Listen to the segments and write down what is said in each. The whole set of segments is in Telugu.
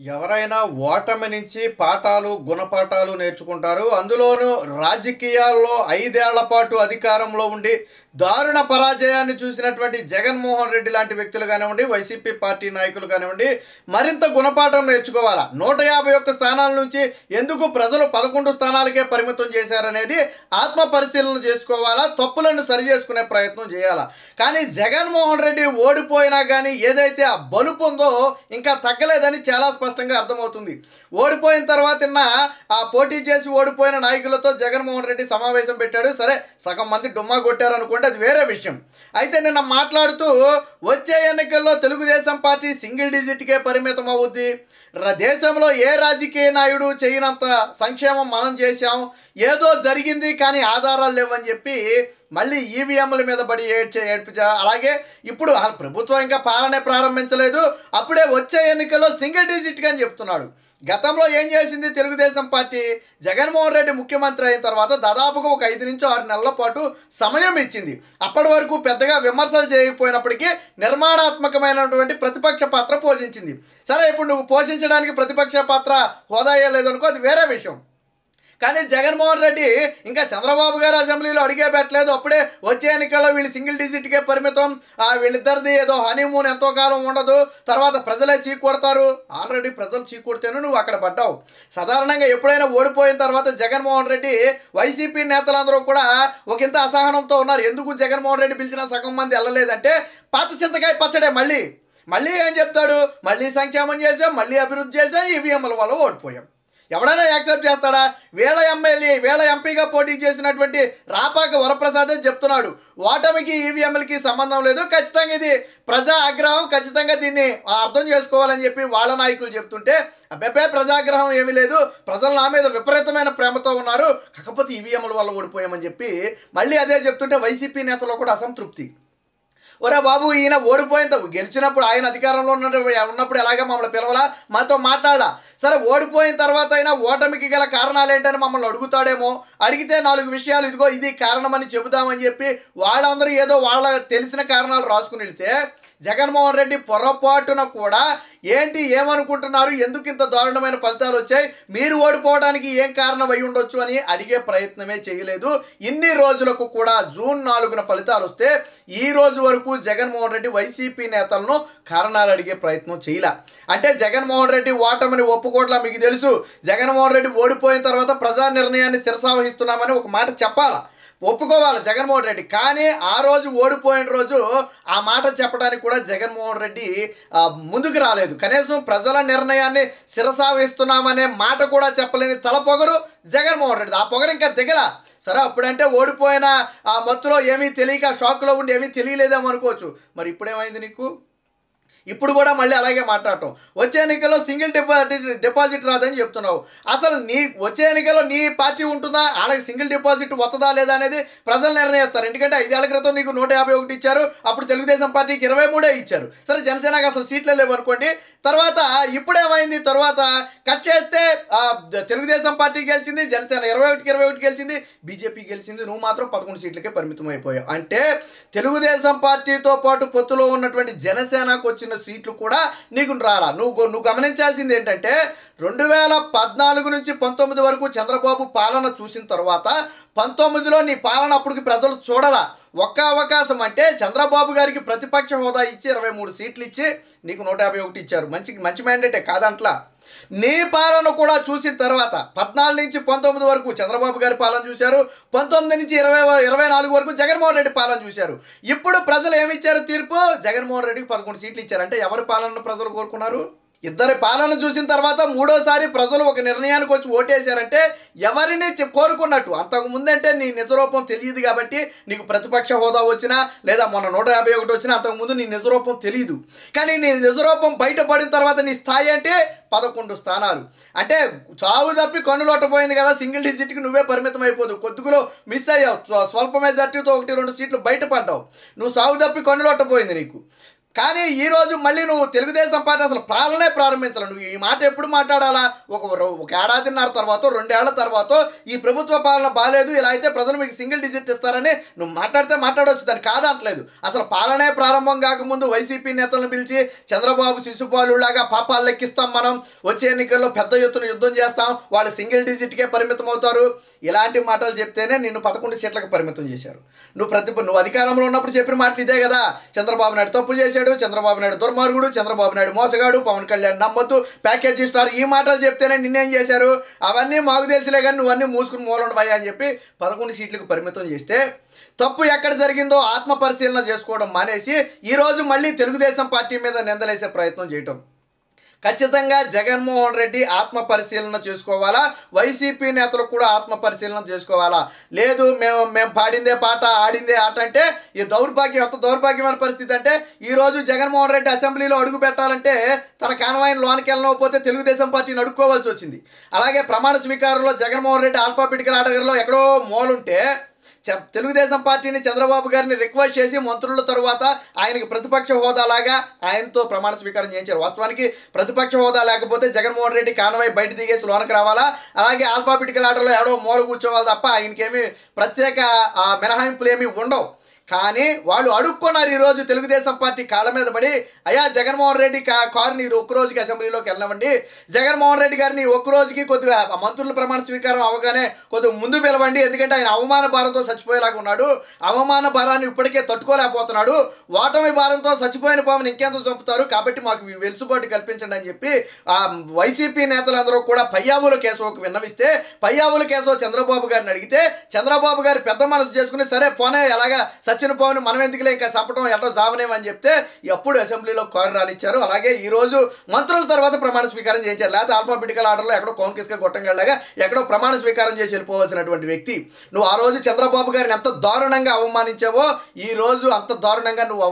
ఎవరైనా ఓటమి నుంచి పాఠాలు, గుణపాఠాలు నేర్చుకుంటారు. అందులోనూ రాజకీయాల్లో 5 ఏళ్ల పాటు అధికారంలో ఉండి దారుణ పరాజయాన్ని చూసినటువంటి జగన్మోహన్ రెడ్డి లాంటి వ్యక్తులు కానివ్వండి, వైసీపీ పార్టీ నాయకులు కానివ్వండి, మరింత గుణపాఠం నేర్చుకోవాలా. 151 స్థానాల నుంచి ఎందుకు ప్రజలు 11 స్థానాలకే పరిమితం చేశారనేది ఆత్మ పరిశీలన చేసుకోవాలా, తప్పులను సరి చేసుకునే ప్రయత్నం చేయాలా. కానీ జగన్మోహన్ రెడ్డి ఓడిపోయినా కానీ ఏదైతే ఆ బలుపు ఉందో ఇంకా తగ్గలేదని చాలా స్పష్టంగా అర్థమవుతుంది. ఓడిపోయిన తర్వాత ఆ పోటీ చేసి ఓడిపోయిన నాయకులతో జగన్మోహన్ రెడ్డి సమావేశం పెట్టాడు. సరే, సగం మంది డుమ్మా కొట్టారు అనుకుంటే అది వేరే విషయం. అయితే నిన్న మాట్లాడుతూ వచ్చే ఎన్నికల్లో తెలుగుదేశం పార్టీ సింగిల్ డిజిట్కే పరిమితం అవుద్ది, దేశంలో ఏ రాజకీయ నాయుడు చేయనంత సంక్షేమం మనం చేశాం, ఏదో జరిగింది కానీ ఆధారాలు లేవని చెప్పి మళ్ళీ ఈవీఎంల మీద పడి ఏడ్పించా. అలాగే ఇప్పుడు ప్రభుత్వం ఇంకా పాలనే ప్రారంభించలేదు, అప్పుడే వచ్చే ఎన్నికల్లో సింగిల్ డిజిట్గా అని చెప్తున్నాడు. గతంలో ఏం చేసింది తెలుగుదేశం పార్టీ? జగన్మోహన్ రెడ్డి ముఖ్యమంత్రి అయిన తర్వాత దాదాపుగా ఒక 5 నుంచి 6 నెలల పాటు సమయం ఇచ్చింది. అప్పటి వరకు పెద్దగా విమర్శలు చేయకపోయినప్పటికీ నిర్మాణాత్మకమైనటువంటి ప్రతిపక్ష పాత్ర పోషించింది. సరే, ఇప్పుడు నువ్వు పోషించడానికి ప్రతిపక్ష పాత్ర హోదా లేదనుకో, అది వేరే విషయం. కానీ జగన్మోహన్ రెడ్డి ఇంకా చంద్రబాబు గారు అసెంబ్లీలో అడిగే పెట్టలేదు, అప్పుడే వచ్చే ఎన్నికల్లో వీళ్ళు సింగిల్ డిజిట్కే పరిమితం, వీళ్ళిద్దరిది ఏదో హనీమూన్ ఎంతో కాలం ఉండదు, తర్వాత ప్రజలే చీకొడతారు. ఆల్రెడీ ప్రజలు చీకొడితేనే నువ్వు అక్కడ పడ్డావు. సాధారణంగా ఎప్పుడైనా ఓడిపోయిన తర్వాత జగన్మోహన్ రెడ్డి, వైసీపీ నేతలందరూ కూడా ఒకంత అసహనంతో ఉన్నారు. ఎందుకు జగన్మోహన్ రెడ్డి పిలిచిన సగం మంది వెళ్ళలేదంటే పాత చింతకాయ పచ్చడే. మళ్ళీ ఏం చెప్తాడు? మళ్ళీ సంక్షేమం చేసాం, మళ్ళీ అభివృద్ధి చేసాం, ఈవీఎంల వల్ల ఓడిపోయాం. ఎవడైనా యాక్సెప్ట్ చేస్తాడా? వేళ ఎంపీగా పోటీ చేసినటువంటి రాపాక వరప్రసాదే చెప్తున్నాడు, ఓటమికి ఈవీఎంలకి సంబంధం లేదు, ఖచ్చితంగా ఇది ప్రజా ఆగ్రహం, ఖచ్చితంగా దీన్ని అర్థం చేసుకోవాలని చెప్పి వాళ్ళ నాయకులు చెప్తుంటే, అబ్బాయి ప్రజాగ్రహం ఏమీ లేదు, ప్రజలు నా మీద విపరీతమైన ప్రేమతో ఉన్నారు, కాకపోతే ఈవీఎంల వల్ల ఓడిపోయామని చెప్పి మళ్ళీ అదే చెప్తుంటే వైసీపీ నేతలు కూడా అసంతృప్తి. ఒరే బాబు, ఈయన ఓడిపోయిన గెలిచినప్పుడు ఆయన అధికారంలో ఉన్నప్పుడు ఎలాగే మమ్మల్ని పిలవలా, మాతో మాట్లాడాలా? సరే, ఓడిపోయిన తర్వాత అయినా ఓటమికి గల కారణాలు ఏంటని మమ్మల్ని అడుగుతాడేమో, అడిగితే 4 విషయాలు ఇదిగో ఇది కారణమని చెబుదామని చెప్పి వాళ్ళందరూ ఏదో వాళ్ళ తెలిసిన కారణాలు రాసుకుని వెళితే, జగన్మోహన్ రెడ్డి పొరపాటున కూడా ఏమనుకుంటున్నారు, ఎందుకు ఇంత దారుణమైన ఫలితాలు వచ్చాయి, మీరు ఓడిపోవడానికి ఏం కారణం అయి ఉండొచ్చు అని అడిగే ప్రయత్నమే చేయలేదు. ఇన్ని రోజులకు కూడా జూన్ 4న ఫలితాలు వస్తే ఈ రోజు వరకు జగన్మోహన్ రెడ్డి వైసీపీ నేతలను కారణాలు అడిగే ప్రయత్నం చేయలే. అంటే జగన్మోహన్ రెడ్డి ఓటమిని ఒప్పుకోవట్లా. మీకు తెలుసు, జగన్మోహన్ రెడ్డి ఓడిపోయిన తర్వాత ప్రజా నిర్ణయాన్ని శిరసావహిస్తున్నామని ఒక మాట చెప్పాలా, ఒప్పుకోవాలి జగన్మోహన్ రెడ్డి. కానీ ఆ రోజు ఓడిపోయిన రోజు ఆ మాట చెప్పడానికి కూడా జగన్మోహన్ రెడ్డి ముందుకు రాలేదు. కనీసం ప్రజల నిర్ణయాన్ని శిరసావహిస్తున్నామనే మాట కూడా చెప్పలేని తలపొగరు జగన్మోహన్ రెడ్డి. ఆ పొగరు ఇంకా దిగల. సరే, అప్పుడంటే ఓడిపోయిన ఆ మత్తులో ఏమీ తెలియక షాక్లో ఉండి ఏమీ తెలియలేదేమో అనుకోవచ్చు. మరి ఇప్పుడేమైంది నీకు? ఇప్పుడు కూడా మళ్ళీ అలాగే మాట్లాడటం, వచ్చే ఎన్నికల్లో సింగిల్ డిపాజిట్ రాదని చెప్తున్నావు. అసలు వచ్చే ఎన్నికల్లో నీ పార్టీ ఉంటుందా? ఆడకి సింగిల్ డిపాజిట్ వస్తుందా లేదా అనేది ప్రజలు నిర్ణయిస్తారు. ఎందుకంటే 5 ఏళ్ల క్రితం నీకు 151 ఇచ్చారు, అప్పుడు తెలుగుదేశం పార్టీకి 23 ఇచ్చారు. సరే, జనసేనకు అసలు సీట్లే లేవు అనుకోండి. తర్వాత ఇప్పుడేమైంది? తర్వాత కట్ చేస్తే తెలుగుదేశం పార్టీ గెలిచింది, జనసేన 21 గెలిచింది, బీజేపీ గెలిచింది, నువ్వు మాత్రం 11 సీట్లకే పరిమితం అయిపోయావు. అంటే తెలుగుదేశం పార్టీతో పాటు పొత్తులో ఉన్నటువంటి జనసేనకు వచ్చిన సీట్లు కూడా నీకు రాలా. నువ్వు గమనించాల్సింది ఏంటంటే 2014 నుంచి 19 వరకు చంద్రబాబు పాలన చూసిన తర్వాత 19లో నీ పాలన అప్పటికి ప్రజలు చూడలా. ఒక్క అవకాశం అంటే చంద్రబాబు గారికి ప్రతిపక్ష హోదా ఇచ్చి 23 సీట్లు ఇచ్చి నీకు 151 ఇచ్చారు. మంచి మ్యాండేటే కాదంట్లా. నీ పాలన కూడా చూసిన తర్వాత 14 నుంచి 19 వరకు చంద్రబాబు గారి పాలన చూశారు, 19 నుంచి 24 వరకు జగన్మోహన్ రెడ్డి పాలన చూశారు. ఇప్పుడు ప్రజలు ఏమిచ్చారు తీర్పు? జగన్మోహన్ రెడ్డికి 11 సీట్లు ఇచ్చారు. అంటే ఎవరి పాలన ప్రజలు కోరుకున్నారు? ఇద్దరి పాలన చూసిన తర్వాత మూడోసారి ప్రజలు ఒక నిర్ణయానికి వచ్చి ఓటేశారంటే ఎవరిని కోరుకున్నట్టు. అంతకు ముందంటే నీ నిజరూపం తెలియదు కాబట్టి నీకు ప్రతిపక్ష హోదా వచ్చినా లేదా మొన్న 151 వచ్చినా అంతకుముందు నీ నిజరూపం తెలియదు. కానీ నీ నిజరూపం బయటపడిన తర్వాత నీ స్థాయి అంటే 11 స్థానాలు. అంటే చావు తప్పి కన్నులొట్టపోయింది కదా, సింగిల్ డిజిట్కి నువ్వే పరిమితం అయిపోదు. కొద్దిగులో మిస్ అయ్యావు, స్వల్ప మెజార్టీతో 1-2 సీట్లు బయటపడ్డావు. నువ్వు సాగు తప్పి కన్నులొట్టపోయింది నీకు. కానీ ఈరోజు మళ్ళీ నువ్వు తెలుగుదేశం పార్టీ అసలు పాలనే ప్రారంభించాలి. నువ్వు ఈ మాట ఎప్పుడు మాట్లాడాలా? ఒక ఏడాదిన్నర తర్వాత 2 ఏళ్ల తర్వాత ఈ ప్రభుత్వ పాలన బాలేదు, ఇలా అయితే ప్రజలు మీకు సింగిల్ డిజిట్ ఇస్తారని నువ్వు మాట్లాడవచ్చు, దాన్ని కాదంటలేదు. అసలు పాలనే ప్రారంభం కాకముందు వైసీపీ నేతలను పిలిచి చంద్రబాబు శిశుపాలులాగా పాపాలు లెక్కిస్తాం, మనం వచ్చే ఎన్నికల్లో పెద్ద ఎత్తున యుద్ధం చేస్తాం, వాళ్ళు సింగిల్ డిజిట్కే పరిమితం అవుతారు, ఇలాంటి మాటలు చెప్తేనే నిన్ను 11 సీట్లకు పరిమితం చేశారు. నువ్వు అధికారంలో ఉన్నప్పుడు చెప్పిన మాటలు ఇదే కదా. చంద్రబాబు నాయుడు తప్పు చేశాడు, చంద్రబాబు నాయుడు దుర్మార్గుడు, చంద్రబాబు నాయుడు మోసగాడు, పవన్ కళ్యాణ్ నమ్మొద్దు, ప్యాకేజీ స్టార్, ఈ మాటలు చెప్తేనే నిన్నేం చేశారు? అవన్నీ మాకు తెలిసిలే కానీ నువ్వన్నీ మూసుకుని మూలండి అని చెప్పి 11 సీట్లకు పరిమితం చేస్తే తప్పు ఎక్కడ జరిగిందో ఆత్మ పరిశీలన చేసుకోవడం మానేసి ఈరోజు మళ్ళీ తెలుగుదేశం పార్టీ మీద నిందలేసే ప్రయత్నం చేయటం. ఖచ్చితంగా జగన్మోహన్ రెడ్డి ఆత్మ పరిశీలన చేసుకోవాలా, వైసీపీ నేతలు కూడా ఆత్మ పరిశీలన చేసుకోవాలా. లేదు మేము పాడిందే పాట ఆడిందే ఆట అంటే ఈ దౌర్భాగ్యం, ఎంత దౌర్భాగ్యమైన పరిస్థితి అంటే ఈరోజు జగన్మోహన్ రెడ్డి అసెంబ్లీలో అడుగు పెట్టాలంటే తన కాన్వాయిని లోనికి వెళ్ళకపోతే తెలుగుదేశం పార్టీని అడుక్కోవాల్సి వచ్చింది. అలాగే ప్రమాణ స్వీకారంలో జగన్మోహన్ రెడ్డి ఆల్ఫాబెటికల్ ఆర్డర్లో ఎక్కడో మూలుంటే తెలుగుదేశం పార్టీని చంద్రబాబు గారిని రిక్వెస్ట్ చేసి మంత్రుల తరువాత ఆయనకి ప్రతిపక్ష హోదాలాగా ఆయనతో ప్రమాణ స్వీకారం చేయించారు. వాస్తవానికి ప్రతిపక్ష హోదా లేకపోతే జగన్మోహన్ రెడ్డి కాన్వాయ్ బయట దిగేసి లోనకి రావాలా, అలాగే ఆల్ఫాబెటికల్ ఆర్డర్లో ఎవడో మూల కూర్చోవాలి తప్ప ఆయనకేమీ ప్రత్యేక మినహాయింపులు ఏమీ ఉండవు. కానీ వాళ్ళు అడుక్కున్నారు ఈరోజు తెలుగుదేశం పార్టీ కాళ్ళ మీద పడి, అయ్యా జగన్మోహన్ రెడ్డి కారుని ఒక్కరోజుకి అసెంబ్లీలోకి వెళ్ళవండి, జగన్మోహన్ రెడ్డి గారిని ఒక్కరోజుకి కొద్దిగా మంత్రుల ప్రమాణ స్వీకారం అవగానే కొద్దిగా ముందు పిలవండి, ఎందుకంటే ఆయన అవమాన భారంతో చచ్చిపోయేలాగా ఉన్నాడు, అవమాన భారాన్ని ఇప్పటికే తట్టుకోలేకపోతున్నాడు, ఓటమి భారంతో చచ్చిపోయిన పాముని ఇంకెంత చంపుతారు, కాబట్టి మాకు వెలుసుబాటు కల్పించండి అని చెప్పి వైసీపీ నేతలందరూ కూడా పయ్యావుల కేశవకు విన్నవిస్తే, పయ్యావుల కేశవ చంద్రబాబు గారిని అడిగితే చంద్రబాబు గారు పెద్ద మనసు చేసుకుని సరే పోనే ఎలాగా సచిన పవన్ మనం ఎందుకులే ఇంకా చంపడం ఎటో జావనేమని చెప్తే ఎప్పుడు అసెంబ్లీలో కారు రానిచ్చారు. అలాగే ఈరోజు మంత్రుల తర్వాత ప్రమాణ స్వీకారం చేయించారు. లేకపోతే ఆల్ఫాబెటికల్ ఆర్డర్లో ఎక్కడో కోన్కిస్గా గొట్టంగళ్ళగా ఎక్కడో ప్రమాణ స్వీకారం చేసి వెళ్ళిపోవాల్సినటువంటి వ్యక్తి నువ్వు. ఆ రోజు చంద్రబాబు గారిని ఎంత దారుణంగా అవమానించావో ఈ రోజు అంత దారుణంగా నువ్వు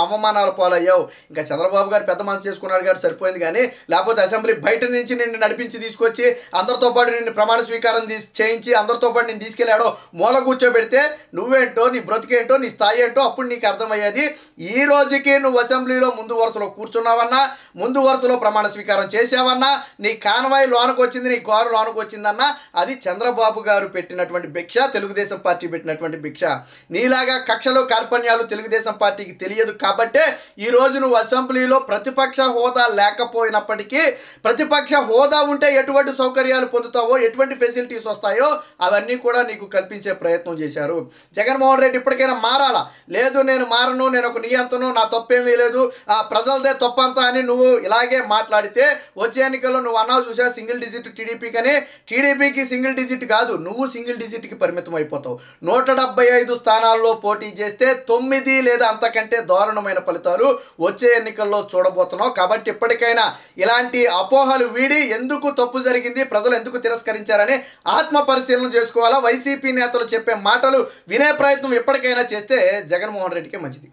అవమానాల పాలయ్యావు. ఇంకా చంద్రబాబు గారు పెద్ద మనసు చేసుకున్నాడు కాబట్టి సరిపోయింది, కానీ లేకపోతే అసెంబ్లీ బయట నుంచి నిన్ను నడిపించి తీసుకొచ్చి అందరితో పాటు నిన్ను ప్రమాణ స్వీకారం చేయించి అందరితో పాటు నేను తీసుకెళ్ళాడో మూల కూర్చోబెడితే నువ్వేంటో, నీ బ్రతికేంటో, నీ స్థాయి ఏంటో అప్పుడు నీకు అర్థమయ్యేది. ఈ రోజుకి నువ్వు అసెంబ్లీలో ముందు వరుసలో కూర్చున్నావన్నా, ముందు వరుసలో ప్రమాణ స్వీకారం చేసావన్నా, నీ కాన్వాయ్ లోనకు వచ్చింది, నీ కారు లోనకు వచ్చిందన్నా అది చంద్రబాబు గారు పెట్టినటువంటి భిక్ష, తెలుగుదేశం పార్టీ పెట్టినటువంటి భిక్ష. నీలాగా కక్షలు కార్పణ్యాలు తెలుగుదేశం పార్టీకి తెలియదు కాబట్టే ఈరోజు నువ్వు అసెంబ్లీలో ప్రతిపక్ష హోదా లేకపోయినప్పటికీ, ప్రతిపక్ష హోదా ఉంటే ఎటువంటి సౌకర్యాలు పొందుతావో, ఎటువంటి ఫెసిలిటీస్ వస్తాయో అవన్నీ కూడా నీకు కల్పించే ప్రయత్నం చేశారు. జగన్మోహన్ రెడ్డి ఇప్పటికైనా మారాలా? లేదు నేను మారను, నేను ఒక నియంత్రను, నా తప్పేమీ లేదు, ప్రజలదే తప్పంతా అని నువ్వు ఇలాగే మాట్లాడితే వచ్చే ఎన్నికల్లో నువ్వు అన్నావు చూసా సింగిల్ డిజిట్ టీడీపీ, కానీ టీడీపీకి సింగిల్ డిజిట్ కాదు, నువ్వు సింగిల్ డిజిట్కి పరిమితం అయిపోతావు. 175 స్థానాల్లో పోటీ చేస్తే 9 లేదా అంతకంటే దారుణమైన ఫలితాలు వచ్చే ఎన్నికల్లో చూడబోతున్నావు. కాబట్టి ఇప్పటికైనా ఇలాంటి అపోహలు వీడి ఎందుకు తప్పు జరిగింది, ప్రజలు ఎందుకు తిరస్కరించారని ఆత్మ పరిశీలన చేసుకోవాలా. వైసీపీ నేతలు చెప్పే మాటలు వినే ప్రయత్నం ఎప్పటికైనా చేస్తే జగన్మోహన్ రెడ్డికే మంచిది.